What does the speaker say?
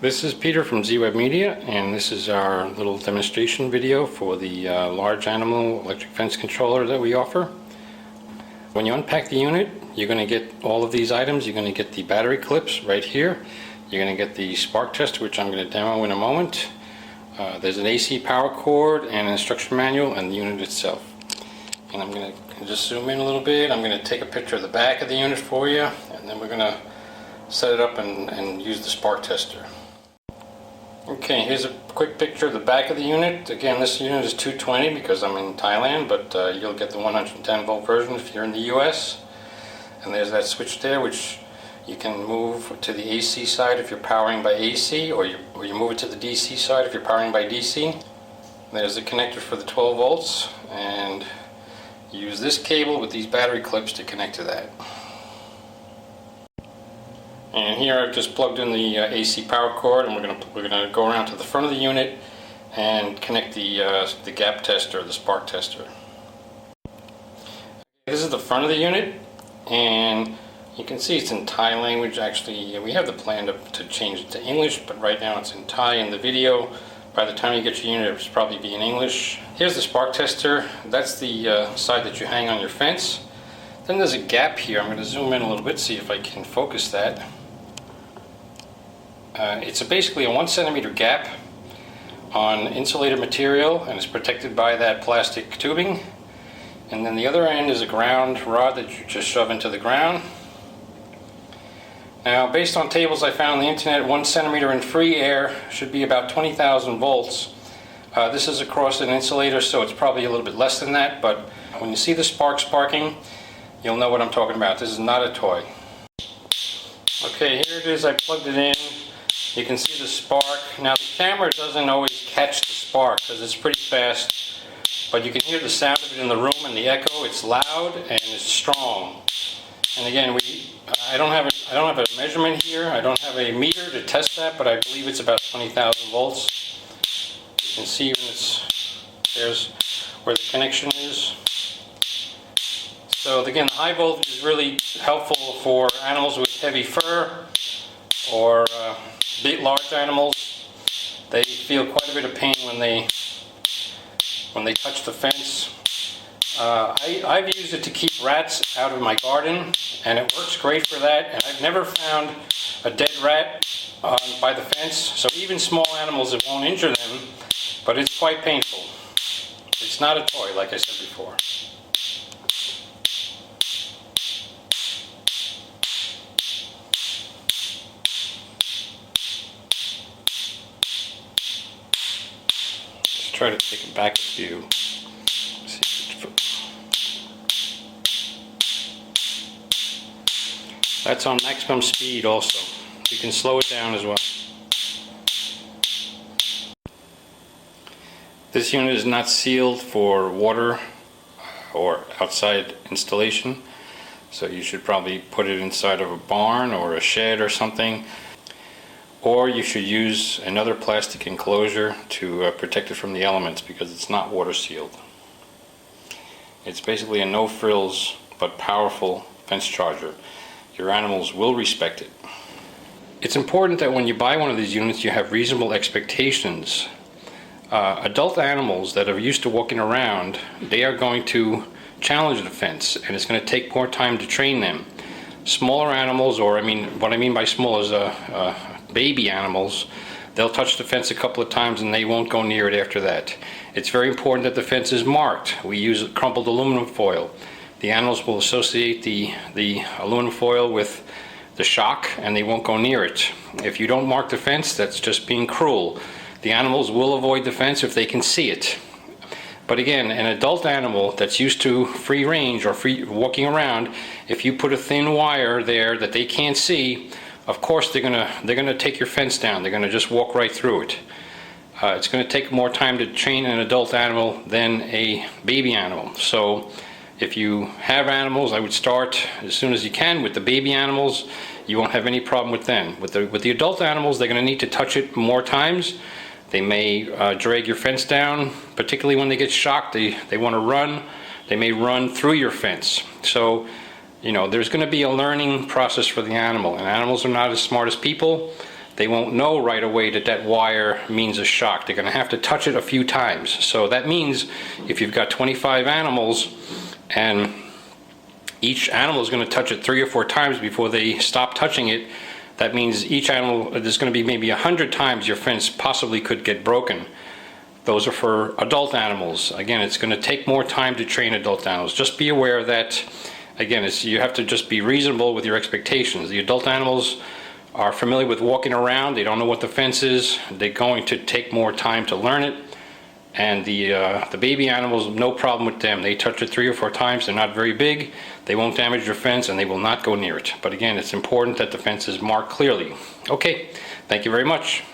This is Peter from ZWebMedia, and this is our little demonstration video for the large animal electric fence controller that we offer. When you unpack the unit, you're going to get all of these items. You're going to get the battery clips right here. You're going to get the spark tester, which I'm going to demo in a moment. There's an AC power cord and an instruction manual and the unit itself. And I'm going to just zoom in a little bit. I'm going to take a picture of the back of the unit for you, and then we're going to set it up and use the spark tester. Okay, here's a quick picture of the back of the unit. Again, this unit is 220 because I'm in Thailand, but you'll get the 110 volt version if you're in the US. And there's that switch there, which you can move to the AC side if you're powering by AC, or you move it to the DC side if you're powering by DC. There's the connector for the 12 volts, and you use this cable with these battery clips to connect to that. And here I've just plugged in the AC power cord, and we're gonna go around to the front of the unit and connect the gap tester, the spark tester. This is the front of the unit, and you can see it's in Thai language. Actually, we have the plan to change it to English, but right now it's in Thai in the video. By the time you get your unit, it'll probably be in English. Here's the spark tester. That's the side that you hang on your fence. Then there's a gap here. I'm going to zoom in a little bit, see if I can focus that. It's basically a 1 centimeter gap on insulated material, and it's protected by that plastic tubing. And then the other end is a ground rod that you just shove into the ground. Now, based on tables I found on the internet, 1 centimeter in free air should be about 20,000 volts. This is across an insulator, so it's probably a little bit less than that, but when you see the spark sparking, you'll know what I'm talking about. This is not a toy. Okay, here it is. I plugged it in. You can see the spark. Now, the camera doesn't always catch the spark because it's pretty fast, but you can hear the sound of it in the room and the echo. It's loud and it's strong. And again, I don't have a measurement here. I don't have a meter to test that, but I believe it's about 20,000 volts. You can see there's where the connection is. So again, the high voltage is really helpful for animals with heavy fur or large animals. They feel quite a bit of pain when they touch the fence. I've used it to keep rats out of my garden, and it works great for that. And I've never found a dead rat by the fence. So even small animals, it won't injure them, but it's quite painful. It's not a toy, like I said before. Try to take a back view. That's on maximum speed also. You can slow it down as well. This unit is not sealed for water or outside installation, so you should probably put it inside of a barn or a shed or something. Or you should use another plastic enclosure to protect it from the elements, because it's not water sealed. It's basically a no frills but powerful fence charger. Your animals will respect it. It's important that when you buy one of these units, you have reasonable expectations. Adult animals that are used to walking around, they are going to challenge the fence, and it's going to take more time to train them. Smaller animals, or what I mean by small is baby animals, they'll touch the fence a couple of times and they won't go near it after that. It's very important that the fence is marked. We use crumpled aluminum foil. The animals will associate the aluminum foil with the shock and they won't go near it. If you don't mark the fence, that's just being cruel. The animals will avoid the fence if they can see it. But again, an adult animal that's used to free range or free walking around, if you put a thin wire there that they can't see, of course they're gonna take your fence down. They're gonna just walk right through it. It's gonna take more time to train an adult animal than a baby animal. So if you have animals, I would start as soon as you can with the baby animals. You won't have any problem with them. With the adult animals, they're gonna need to touch it more times. They may drag your fence down, particularly when they get shocked. They want to run. They may run through your fence. So you know, there's going to be a learning process for the animal, and animals are not as smart as people. they won't know right away that that wire means a shock. They're going to have to touch it a few times. So that means if you've got 25 animals and each animal is going to touch it 3 or 4 times before they stop touching it, that means each animal, there's going to be maybe 100 times your fence possibly could get broken. Those are for adult animals. Again, it's going to take more time to train adult animals. Just be aware that, again, you have to just be reasonable with your expectations. The adult animals are familiar with walking around. They don't know what the fence is. They're going to take more time to learn it. And the baby animals, no problem with them. They touch it 3 or 4 times. They're not very big. They won't damage your fence, and they will not go near it. But again, it's important that the fence is marked clearly. Okay, thank you very much.